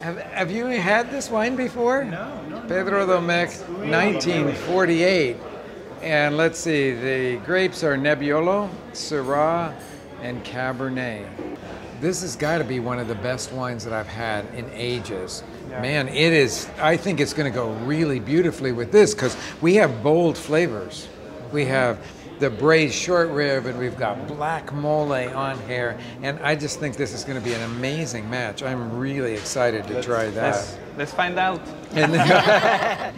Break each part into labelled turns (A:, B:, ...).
A: Have you had this wine before?
B: No.
A: Pedro Domecq, 1948. And let's see, the grapes are Nebbiolo, Syrah, and Cabernet. This has got to be one of the best wines that I've had in ages. Yeah. Man, it is, I think it's going to go really beautifully with this because we have bold flavors. We have the braised short rib, and we've got black mole on here, and I just think this is going to be an amazing match. I'm really excited to try that.
B: Let's find out.
A: And then,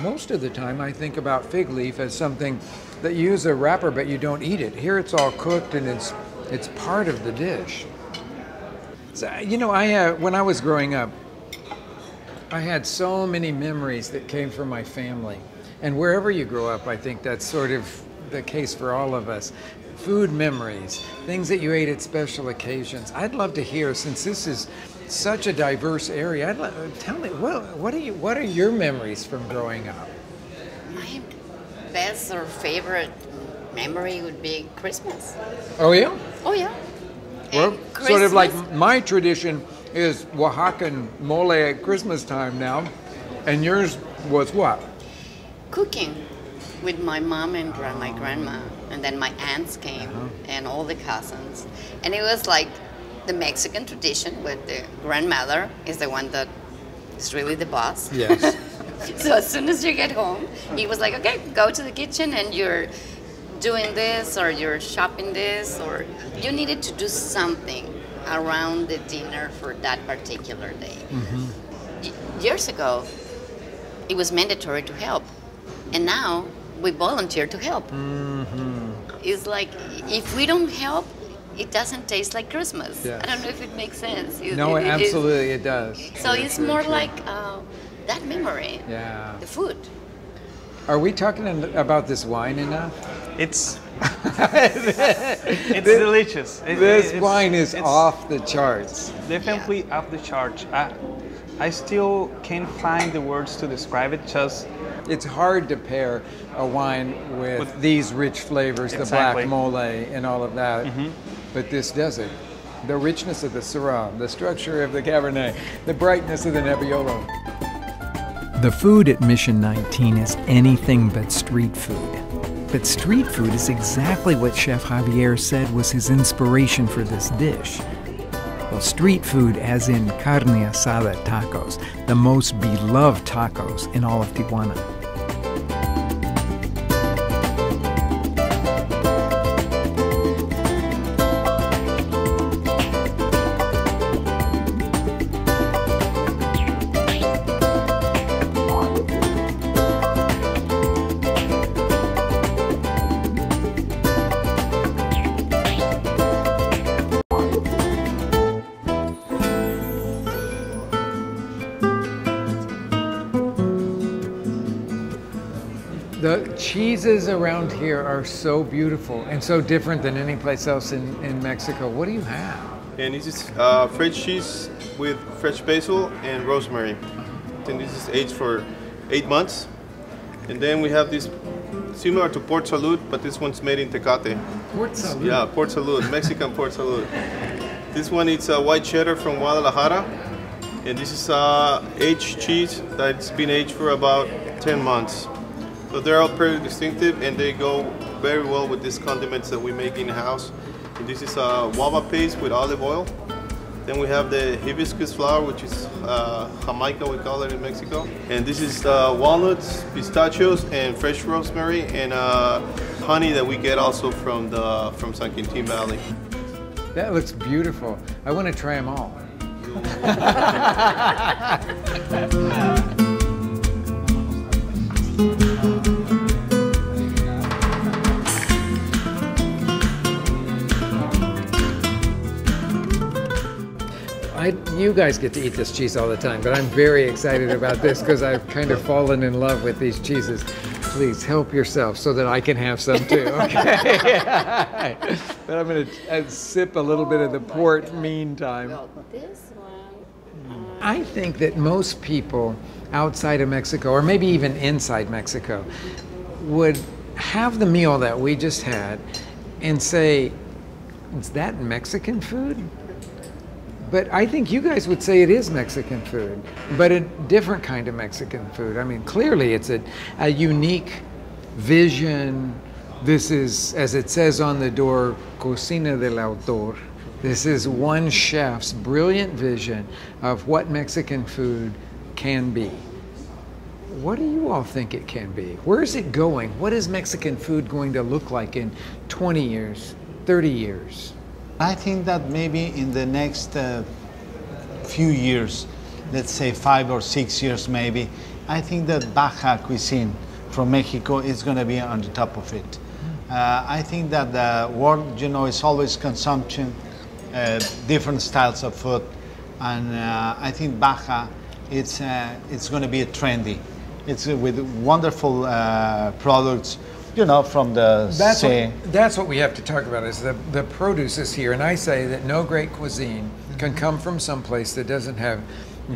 A: most of the time, I think about fig leaf as something that you use a wrapper, but you don't eat it. Here, it's all cooked, and it's part of the dish. So, you know, when I was growing up, I had so many memories that came from my family. And wherever you grow up, I think that's sort of the case for all of us. Food memories, things that you ate at special occasions. I'd love to hear, since this is such a diverse area, tell me, what are your memories from growing up?
C: My best or favorite memory would be Christmas.
A: Oh, yeah?
C: Oh, yeah.
A: Well, sort of like my tradition is Oaxacan mole at Christmas time now, and yours was what?
C: Cooking with my mom and my grandma, and then my aunts came and all the cousins, and it was like the Mexican tradition with the grandmother is the one that is really the boss.
A: Yes.
C: So as soon as you get home, he was like, okay, go to the kitchen and you're doing this or you're shopping this, or you needed to do something around the dinner for that particular day. Years ago, it was mandatory to help. And now we volunteer to help. It's like, if we don't help, it doesn't taste like Christmas.
A: Yes.
C: I don't know if it makes sense.
A: Absolutely it does.
C: So it's more like that memory, the food.
A: Are we talking about this wine enough?
B: It's delicious.
A: This wine is off the charts.
B: Definitely off the charts. I still can't find the words to describe it. Just
A: it's hard to pair a wine with these rich flavors, the black mole and all of that. But this does it. The richness of the Syrah, the structure of the Cabernet, the brightness of the Nebbiolo. The food at Mission 19 is anything but street food. But street food is exactly what Chef Javier said was his inspiration for this dish. Well, street food as in carne asada tacos, the most beloved tacos in all of Tijuana. The cheeses around here are so beautiful and so different than any place else in Mexico. What do you have?
D: And this is fresh cheese with fresh basil and rosemary. And this is aged for 8 months. And then we have this similar to Port Salud, but this one's made in Tecate.
A: Port Salud?
D: Yeah, Port Salud, Mexican Port Salud. This one is white cheddar from Guadalajara. And this is aged cheese that's been aged for about 10 months. So they're all pretty distinctive, and they go very well with these condiments that we make in-house. And this is guava paste with olive oil. Then we have the hibiscus flower, which is Jamaica, we call it in Mexico. And this is walnuts, pistachios, and fresh rosemary, and honey that we get also from San Quintin Valley.
A: That looks beautiful. I want to try them all. You guys get to eat this cheese all the time, but I'm very excited about this because I've kind of fallen in love with these cheeses. Please help yourself so that I can have some too, okay? But I'm going to sip a little bit of the port meantime.
C: Well, this one...
A: I think that most people outside of Mexico, or maybe even inside Mexico, would have the meal that we just had and say, is that Mexican food? But I think you guys would say it is Mexican food, but a different kind of Mexican food. I mean, clearly it's a unique vision. This is, as it says on the door, Cocina del Autor. This is one chef's brilliant vision of what Mexican food can be. What do you all think it can be? Where is it going? What is Mexican food going to look like in 20 years, 30 years?
E: I think that maybe in the next few years, let's say 5 or 6 years maybe, I think that Baja cuisine from Mexico is going to be on the top of it. I think that the world, you know, is always consumption, different styles of food, and I think Baja, it's going to be trendy. It's with wonderful products, you know, from the sea.
A: That's what we have to talk about, is the produce is here. And I say that no great cuisine can come from someplace that doesn't have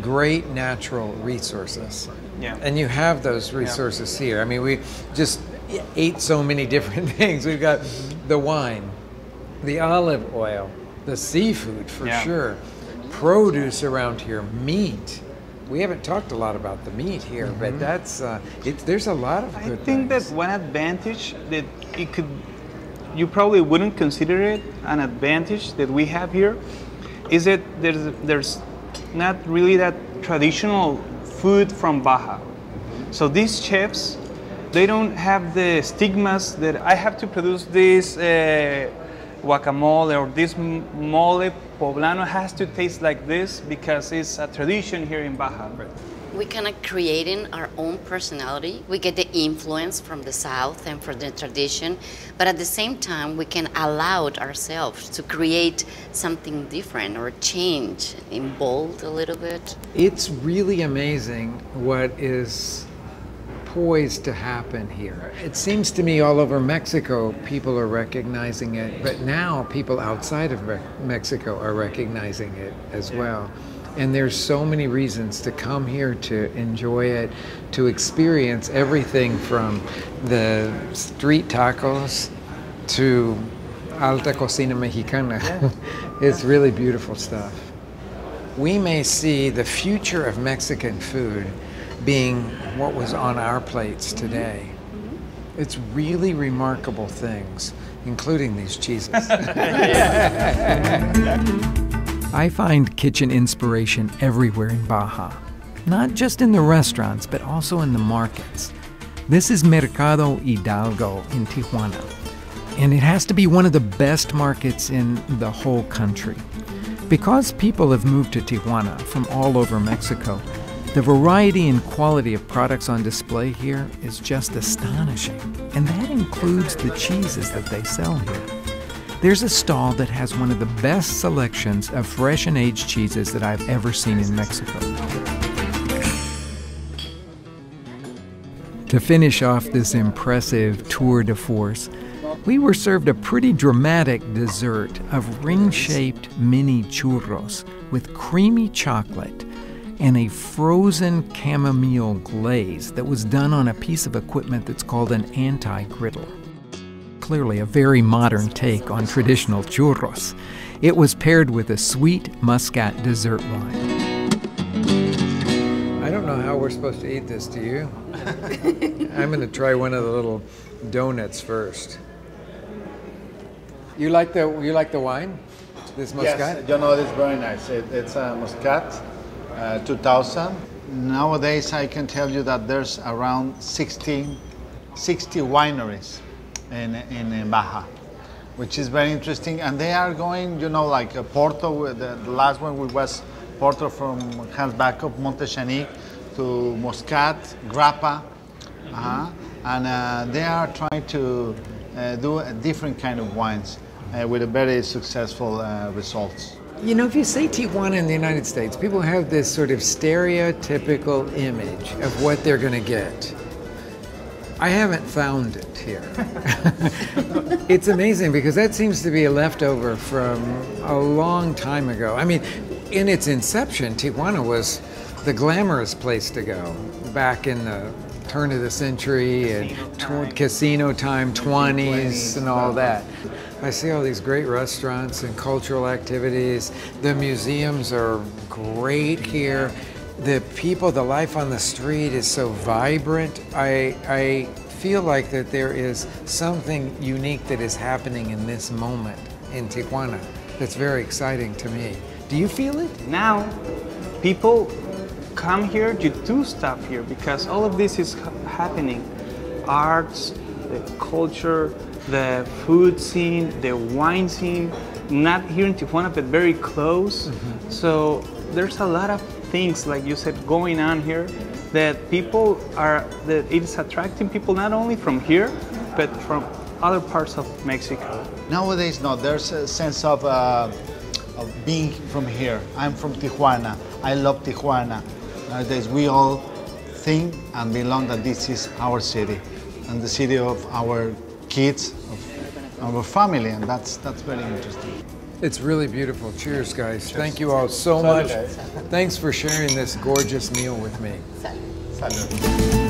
A: great natural resources.
B: Yeah.
A: And you have those resources here. I mean, we just ate so many different things. We've got the wine, the olive oil, the seafood for sure, produce around here, meat. We haven't talked a lot about the meat here, but that's there's a lot of good
B: I think
A: things.
B: that one advantage that you probably wouldn't consider it an advantage that we have here is that there's not really that traditional food from Baja. So these chefs, they don't have the stigmas that I have to produce this guacamole or this mole poblano has to taste like this because it's a tradition here in Baja.
C: We kind of creating our own personality. We get the influence from the South and from the tradition, but at the same time, we can allow ourselves to create something different or change, evolve a little bit.
A: It's really amazing what is poised to happen here. It seems to me all over Mexico, people are recognizing it, but now people outside of Mexico are recognizing it as well. And there's so many reasons to come here to enjoy it, to experience everything from the street tacos to alta cocina mexicana. It's really beautiful stuff. We may see the future of Mexican food being what was on our plates today. It's really remarkable things, including these cheeses. I find kitchen inspiration everywhere in Baja, not just in the restaurants, but also in the markets. This is Mercado Hidalgo in Tijuana, and it has to be one of the best markets in the whole country. Because people have moved to Tijuana from all over Mexico, the variety and quality of products on display here is just astonishing, and that includes the cheeses that they sell here. There's a stall that has one of the best selections of fresh and aged cheeses that I've ever seen in Mexico. To finish off this impressive tour de force, we were served a pretty dramatic dessert of ring-shaped mini churros with creamy chocolate and a frozen chamomile glaze that was done on a piece of equipment that's called an anti-griddle. Clearly a very modern take on traditional churros. It was paired with a sweet Muscat dessert wine. I don't know how we're supposed to eat this, do you? I'm going to try one of the little donuts first. You like the wine? This Muscat?
E: Yes, you know, it's very nice. It's a Muscat 2000. Nowadays, I can tell you that there's around 60 wineries in Baja, which is very interesting. And they are going, you know, like Porto, the last one was Porto from Hans Backup, Montechanic to Muscat, Grappa. And they are trying to do a different kind of wines with a very successful results.
A: You know, if you say Tijuana in the United States, people have this sort of stereotypical image of what they're going to get. I haven't found it here. It's amazing because that seems to be a leftover from a long time ago. I mean, in its inception, Tijuana was the glamorous place to go back in the turn of the century and casino time, 20s and all that. I see all these great restaurants and cultural activities. The museums are great here. The people, the life on the street is so vibrant. I feel like that there is something unique that is happening in this moment in Tijuana that's very exciting to me. Do you feel it?
B: Now, people come here to do stuff here because all of this is happening. Arts, the culture, the food scene, the wine scene, not here in Tijuana, but very close. So there's a lot of things, like you said, going on here that that it is attracting people not only from here, but from other parts of Mexico.
E: Nowadays, no, there's a sense of being from here. I'm from Tijuana. I love Tijuana. Nowadays, we all think and belong that this is our city and the city of our kids, of our family, and that's very interesting.
A: It's really beautiful. Cheers, guys. Thank you all so much. Thanks for sharing this gorgeous meal with me.
C: So.
E: Salud.